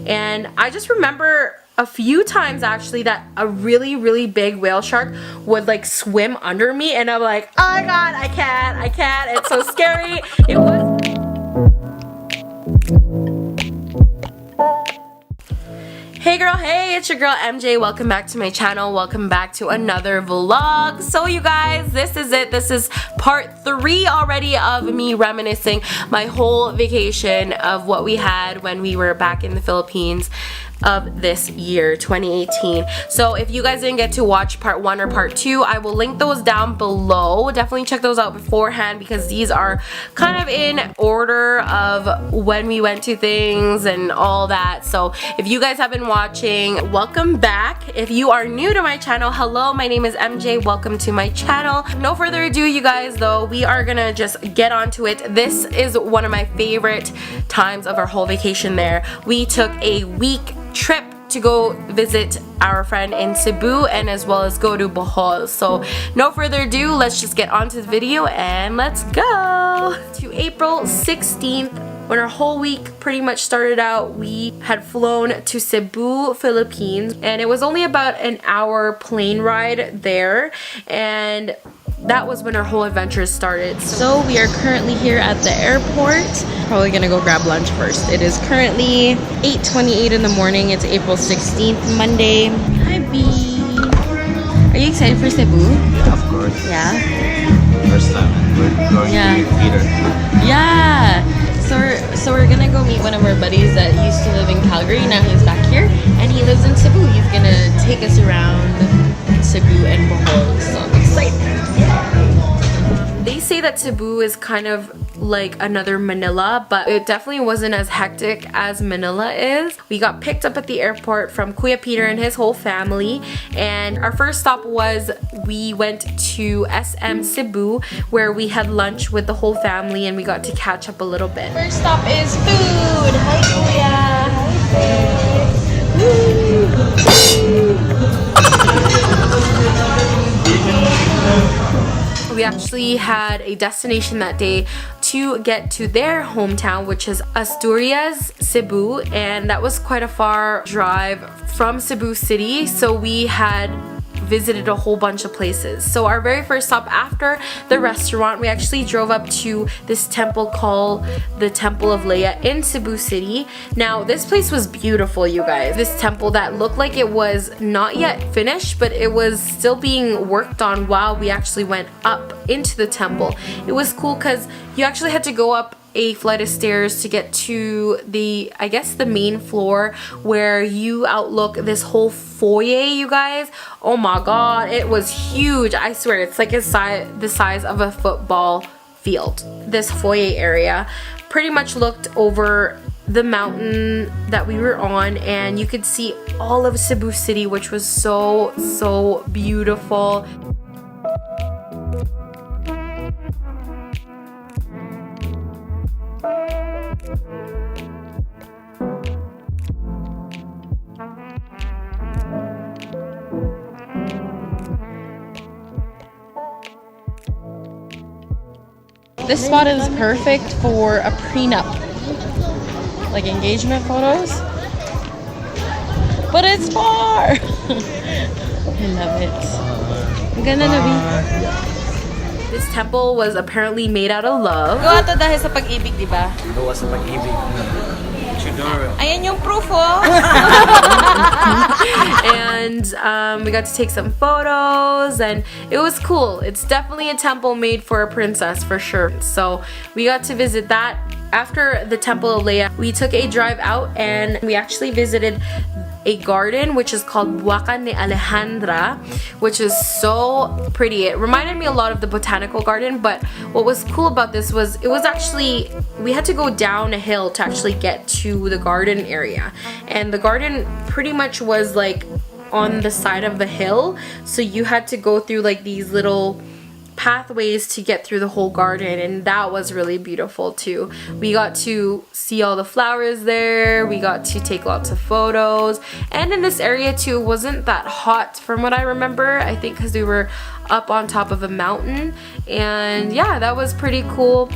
and I just remember a few times actually that a really big whale shark would like swim under me, and I'm like, oh my god, I can't, it's so scary. It was. Hey girl, hey, it's your girl MJ. Welcome back to my channel. Welcome back to another vlog. So you guys, this is it. This is part 3 already of me reminiscing my whole vacation of what we had when we were back in the Philippines of this year, 2018. So if you guys didn't get to watch part 1 or part 2, I will link those down below. Definitely check those out beforehand because these are kind of in order of when we went to things and all that. So if you guys have been watching, welcome back. If you are new to my channel, hello, my name is MJ. Welcome to my channel. No further ado, you guys, though, we are gonna just get onto it. This is one of my favorite times of our whole vacation there. We took a week trip to go visit our friend in Cebu and as well as go to Bohol. So no further ado, let's just get on to the video and let's go to April 16th. When our whole week pretty much started out, we had flown to Cebu, Philippines, and it was only about an hour plane ride there, and that was when our whole adventure started. So we are currently here at the airport. Probably gonna go grab lunch first. It is currently 8:28 in the morning. It's April 16th, Monday. Hi B. Are you excited for Cebu? Of course. Yeah? First time we're going to meet Peter. Yeah! So we're gonna go meet one of our buddies that used to live in Calgary. Now he's back here and he lives in Cebu. He's gonna take us around Cebu and Bohol. So I'm excited. They say that Cebu is kind of like another Manila, but it definitely wasn't as hectic as Manila is. We got picked up at the airport from Kuya Peter and his whole family, and our first stop was we went to SM Cebu where we had lunch with the whole family and we got to catch up a little bit. First stop is food. Hi Kuya. We actually had a destination that day to get to their hometown, which is Asturias, Cebu, and that was quite a far drive from Cebu City, so we had visited a whole bunch of places. So our very first stop after the restaurant, we actually drove up to this temple called the Temple of Leah in Cebu City. Now this place was beautiful, you guys. This temple that looked like it was not yet finished, but it was still being worked on while we actually went up into the temple. It was cool because you actually had to go up a flight of stairs to get to the, I guess, the main floor where you outlook this whole foyer, you guys. Oh my god, it was huge. I swear, it's like the size of a football field. This foyer area pretty much looked over the mountain that we were on, and you could see all of Cebu City, which was so beautiful. This spot is perfect for a prenup, like engagement photos, but it's far. I love it. Ang ganda na, B. This temple was apparently made out of love. Gawa to dahil sa pag-ibig, di ba? Gawa sa pag-ibig. Ayan yung proof, oh! And we got to take some photos and it was cool. It's definitely a temple made for a princess for sure. So we got to visit that. After the Temple of Leah, we took a drive out and we actually visited a garden which is called Buwakan ni Alejandra, which is so pretty. It reminded me a lot of the botanical garden, but what was cool about this was it was actually, we had to go down a hill to actually get to the garden area, and the garden pretty much was like on the side of the hill, so you had to go through like these little pathways to get through the whole garden, and that was really beautiful too. We got to see all the flowers there, we got to take lots of photos, and in this area too, it wasn't that hot from what I remember, I think because we were up on top of a mountain, and yeah, that was pretty cool.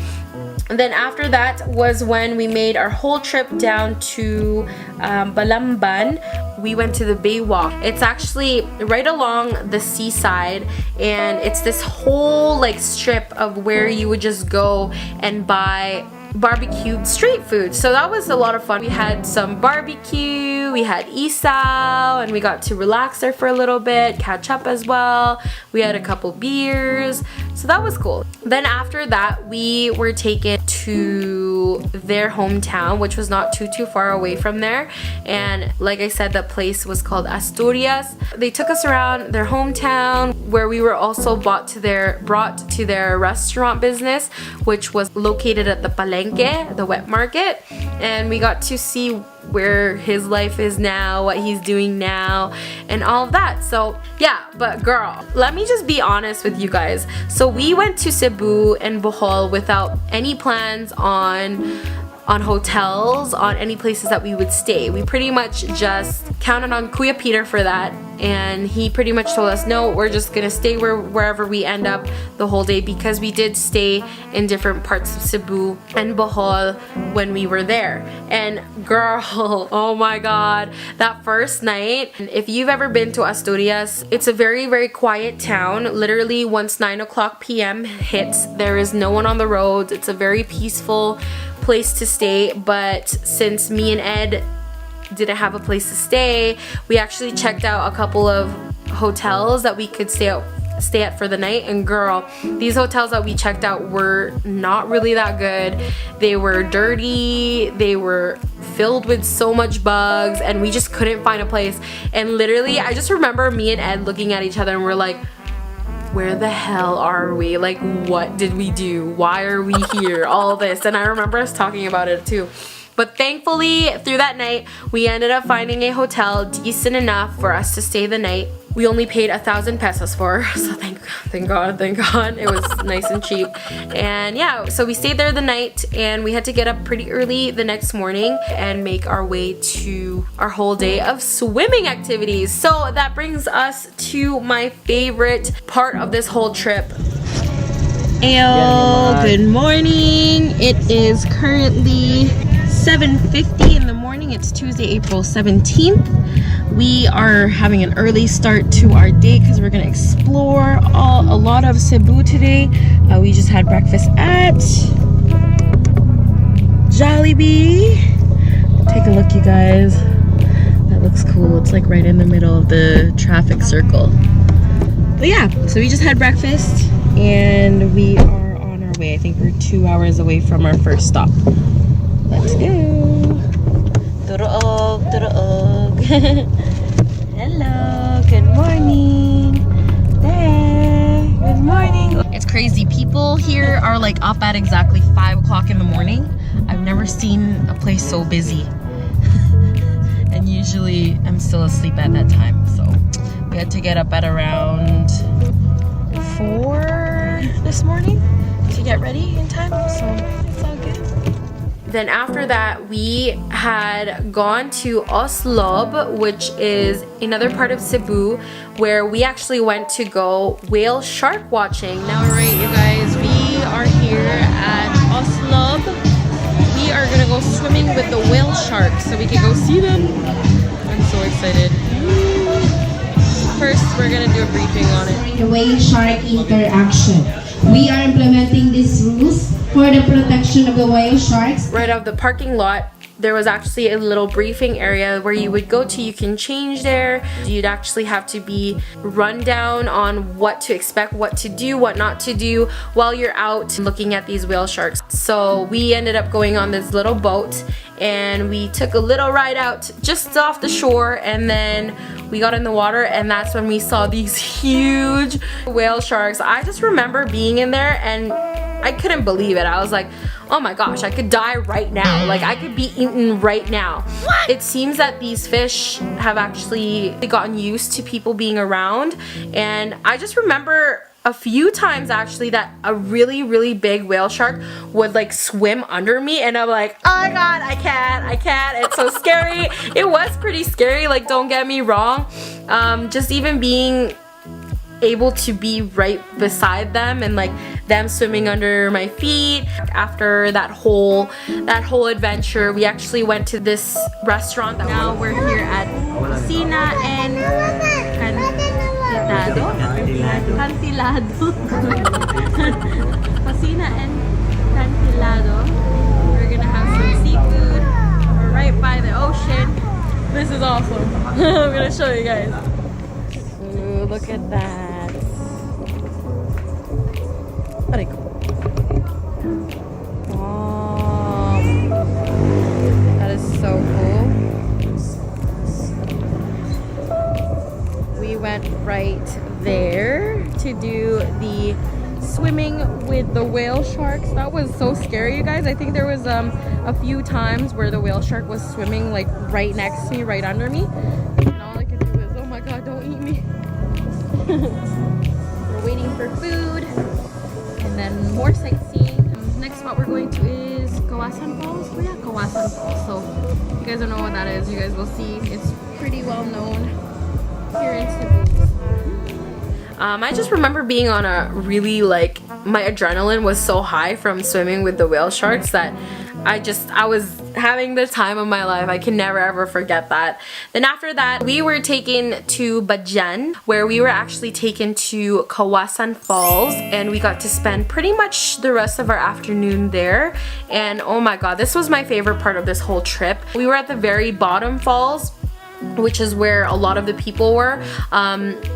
And then after that was when we made our whole trip down to Balamban. We went to the Baywalk. It's actually right along the seaside, and it's this whole like strip of where you would just go and buy barbecued street food. So that was a lot of fun. We had some barbecue, we had isaw, and we got to relax there for a little bit, catch up as well. We had a couple beers, so that was cool. Then after that, we were taken to their hometown, which was not too far away from there. And like I said, the place was called Asturias. They took us around their hometown, where we were also brought to their restaurant business, which was located at the Palenque, the wet market. And we got to see where his life is now, what he's doing now, and all of that. So yeah, but girl, let me just be honest with you guys. So we went to Cebu and Bohol without any plans on hotels, on any places that we would stay. We pretty much just counted on Kuya Peter for that, and he pretty much told us, no, we're just gonna stay wherever we end up the whole day, because we did stay in different parts of Cebu and Bohol when we were there. And girl, oh my god, that first night, if you've ever been to Asturias, it's a very quiet town. Literally, once 9 p.m. hits, there is no one on the roads. It's a very peaceful place to stay. But since me and Ed didn't have a place to stay, we actually checked out a couple of hotels that we could stay at for the night. And girl, these hotels that we checked out were not really that good. They were dirty, they were filled with so much bugs, and we just couldn't find a place. And literally, I just remember me and Ed looking at each other and we're like, where the hell are we? Like, what did we do? Why are we here? All this. And I remember us talking about it too. But thankfully, through that night, we ended up finding a hotel decent enough for us to stay the night. We only paid 1,000 pesos for, so thank God. It was nice and cheap. And yeah, so we stayed there the night, and we had to get up pretty early the next morning and make our way to our whole day of swimming activities. So that brings us to my favorite part of this whole trip. Ayo, good morning. It is currently 7:50 in the morning. It's Tuesday, April 17th. We are having an early start to our day because we're gonna explore a lot of Cebu today. We just had breakfast at Jollibee. Take a look, you guys. That looks cool. It's like right in the middle of the traffic circle. But yeah, so we just had breakfast and we are on our way. I think we're 2 hours away from our first stop. Let's go. Turuog, turuog. Hello, good morning. There, good morning. It's crazy. People here are like up at exactly 5 o'clock in the morning. I've never seen a place so busy. And usually I'm still asleep at that time. So we had to get up at around 4 this morning to get ready in time. So it's all good. Then after that, we had gone to Oslob, which is another part of Cebu, where we actually went to go whale shark watching. Now, alright, you guys, we are here at Oslob. We are gonna go swimming with the whale sharks so we can go see them. I'm so excited. First, we're gonna do a briefing on it. The whale shark interaction. We are implementing these rules for the protection of the whale sharks. Right out of the parking lot, there was actually a little briefing area where you would go to. You can change there. You'd actually have to be run down on what to expect, what to do, what not to do while you're out looking at these whale sharks. So we ended up going on this little boat and we took a little ride out just off the shore, and then we got in the water, and that's when we saw these huge whale sharks. I just remember being in there and I couldn't believe it. I was like, oh my gosh, I could die right now. Like, I could be eaten right now. What? It seems that these fish have actually gotten used to people being around, and I just remember a few times actually that a really big whale shark would like swim under me, and I'm like, oh my god, I can't. It's so scary. It was pretty scary, like, don't get me wrong. Just even being able to be right beside them and like them swimming under my feet. After that whole adventure, we actually went to this restaurant. Now we're here at Cocina and Cantilado. Cocina and Cantilado. We're gonna have some seafood. We're right by the ocean. This is awesome. I'm gonna show you guys. Ooh, look at that. Wow. That is so cool. We went right there to do the swimming with the whale sharks. That was so scary, you guys. I think there was a few times where the whale shark was swimming like right next to me, right under me, and all I could do is, oh my god, don't eat me. We're waiting for food and then more sightseeing. Next spot we're going to is Kawasan Falls. Oh yeah, Kawasan Falls. So if you guys don't know what that is, you guys will see. It's pretty well known here in Cebu. I just remember being on a really, like, my adrenaline was so high from swimming with the whale sharks that I was having the time of my life. I can never ever forget that. Then after that, we were taken to Bajan, where we were actually taken to Kawasan Falls, and we got to spend pretty much the rest of our afternoon there. And oh my god, this was my favorite part of this whole trip. We were at the very bottom falls, which is where a lot of the people were,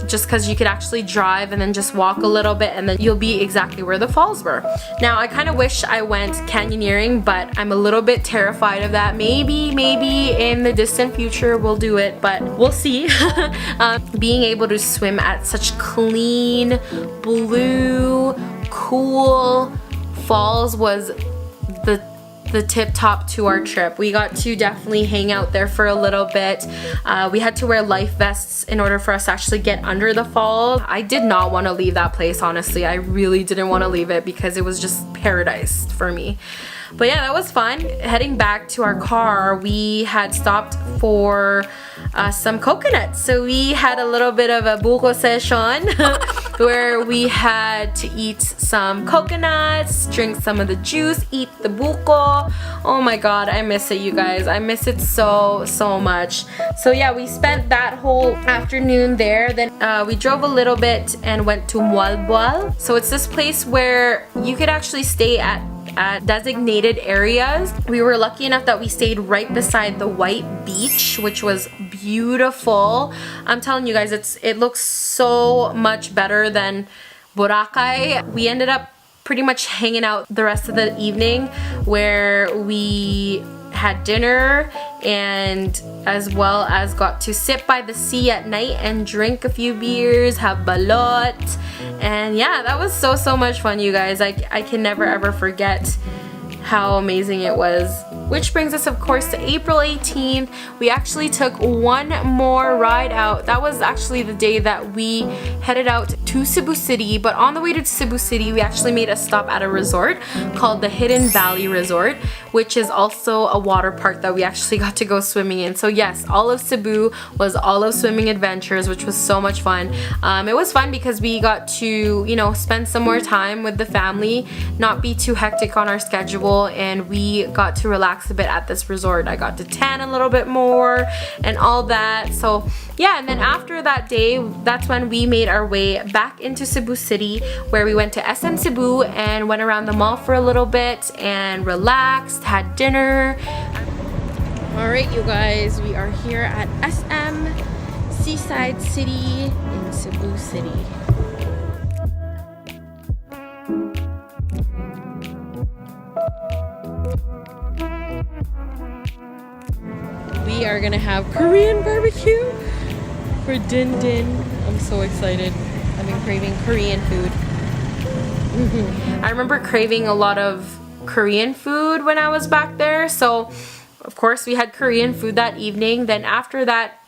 just because you could actually drive and then just walk a little bit and then you'll be exactly where the falls were. Now I kind of wish I went canyoneering, but I'm a little bit terrified of that. Maybe in the distant future we'll do it, but we'll see. Being able to swim at such clean, blue, cool falls was the tip top to our trip. We got to definitely hang out there for a little bit. We had to wear life vests in order for us to actually get under the falls. I did not want to leave that place, honestly. I really didn't want to leave it because it was just paradise for me. But yeah, that was fun. Heading back to our car, we had stopped for some coconuts. So we had a little bit of a buko session where we had to eat some coconuts, drink some of the juice, eat the buko. Oh my god, I miss it, you guys. I miss it so much. So yeah, we spent that whole afternoon there. Then we drove a little bit and went to Mualbual. So it's this place where you could actually stay at designated areas. We were lucky enough that we stayed right beside the white beach, which was beautiful. I'm telling you guys, it looks so much better than Boracay. We ended up pretty much hanging out the rest of the evening, where we had dinner and as well as got to sit by the sea at night and drink a few beers, have balot, and yeah, that was so much fun, you guys. I can never ever forget how amazing it was. Which brings us, of course, to April 18th. We actually took one more ride out. That was actually the day that we headed out to Cebu City, but on the way to Cebu City, we actually made a stop at a resort called the Hidden Valley Resort, which is also a water park that we actually got to go swimming in. So yes, all of Cebu was all of swimming adventures, which was so much fun. It was fun because we got to, you know, spend some more time with the family, not be too hectic on our schedule, and we got to relax a bit at this resort. I got to tan a little bit more and all that. So yeah, and then after that day, that's when we made our way back into Cebu City, where we went to SM Cebu and went around the mall for a little bit and relaxed, had dinner. Alright, you guys, we are here at SM Seaside City in Cebu City. We are gonna have Korean barbecue for Din Din. I'm so excited. I've been craving Korean food. I remember craving a lot of Korean food when I was back there, so of course we had Korean food that evening. Then after that,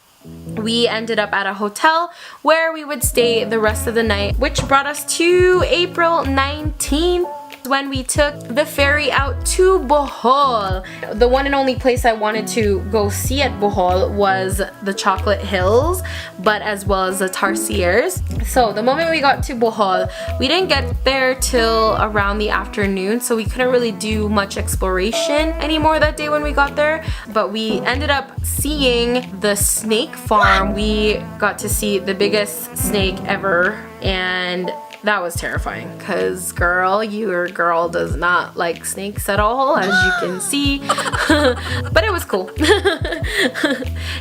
we ended up at a hotel where we would stay the rest of the night, which brought us to April 19th. when we took the ferry out to Bohol. The one and only place I wanted to go see at Bohol was the Chocolate Hills, but as well as the tarsiers. So the moment we got to Bohol, we didn't get there till around the afternoon, so we couldn't really do much exploration anymore that day when we got there, but we ended up seeing the snake farm. We got to see the biggest snake ever, and that was terrifying because girl, your girl does not like snakes at all, as you can see. But it was cool.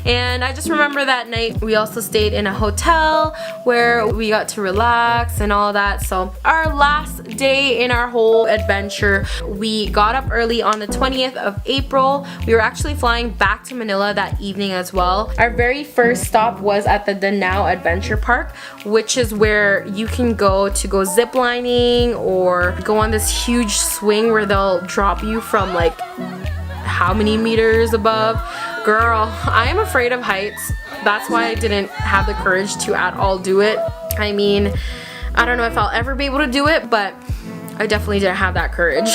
And I just remember that night we also stayed in a hotel where we got to relax and all that. So our last day in our whole adventure, we got up early on the 20th of April. We were actually flying back to Manila that evening as well. Our very first stop was at the Danao Adventure Park, which is where you can go to go ziplining or go on this huge swing where they'll drop you from like how many meters above. Girl, I am afraid of heights. That's why I didn't have the courage to at all do it. I mean, I don't know if I'll ever be able to do it, but I definitely didn't have that courage.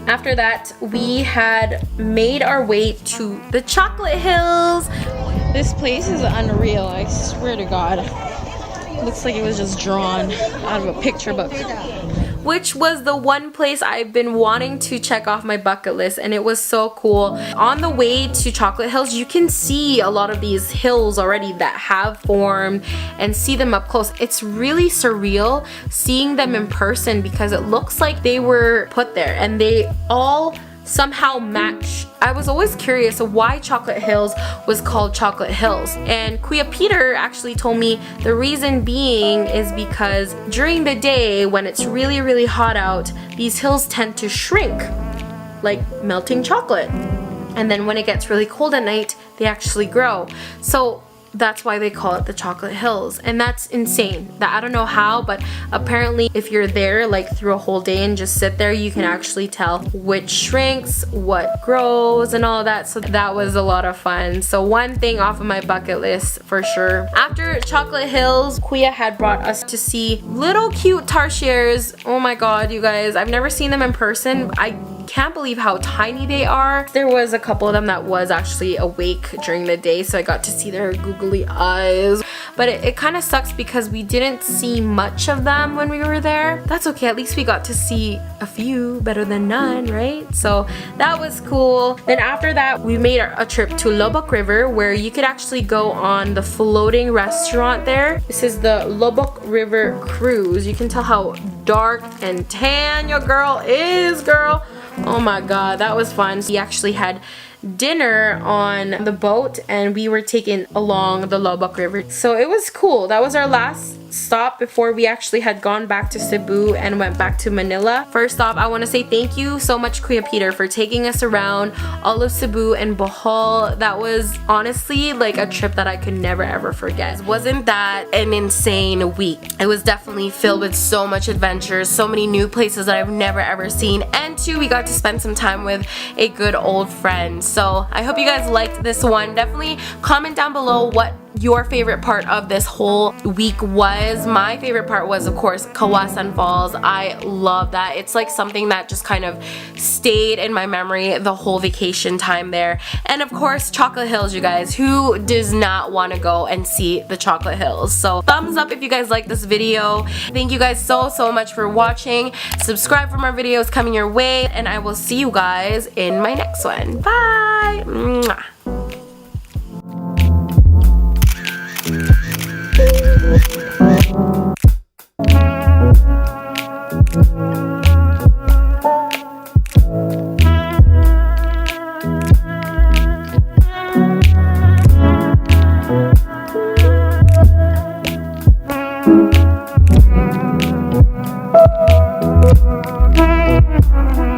After that, we had made our way to the Chocolate Hills. This place is unreal, I swear to God. Looks like it was just drawn out of a picture book. Which was the one place I've been wanting to check off my bucket list, and it was so cool. On the way to Chocolate Hills, you can see a lot of these hills already that have formed and see them up close. It's really surreal seeing them in person because it looks like they were put there and they all somehow match. I was always curious of why Chocolate Hills was called Chocolate Hills, and Kuya Peter actually told me the reason being is because during the day when it's really hot out, these hills tend to shrink like melting chocolate, and then when it gets really cold at night they actually grow. So that's why they call it the Chocolate Hills, and that's insane. That I don't know how, but apparently if you're there like through a whole day and just sit there, you can actually tell which shrinks, what grows, and all that. So that was a lot of fun. So one thing off of my bucket list for sure. After Chocolate Hills, Kuya had brought us to see little cute tarsiers. Oh my god, you guys, I've never seen them in person. I can't believe how tiny they are. There was a couple of them that was actually awake during the day, so I got to see their googly eyes. But it kind of sucks because we didn't see much of them when we were there. That's okay, at least we got to see a few, better than none, right? So that was cool. Then after that, we made a trip to Lobok River, where you could actually go on the floating restaurant there. This is the Lobok River Cruise. You can tell how dark and tan your girl is, girl. Oh my god, that was fun. We actually had dinner on the boat and we were taken along the Lobok River. So it was cool. That was our last stop before we actually had gone back to Cebu and went back to Manila. First off, I want to say thank you so much, Kuya Peter, for taking us around all of Cebu and Bohol. That was honestly like a trip that I could never ever forget. Wasn't that an insane week? It was definitely filled with so much adventures, so many new places that I've never ever seen, and two, we got to spend some time with a good old friend. So I hope you guys liked this one. Definitely comment down below what your favorite part of this whole week was. My favorite part was, of course, Kawasan Falls. I love that. It's like something that just kind of stayed in my memory the whole vacation time there. And of course, Chocolate Hills, you guys. Who does not want to go and see the Chocolate Hills? So thumbs up if you guys like this video. Thank you guys so much for watching. Subscribe for more videos coming your way, and I will see you guys in my next one. Bye! Mwah.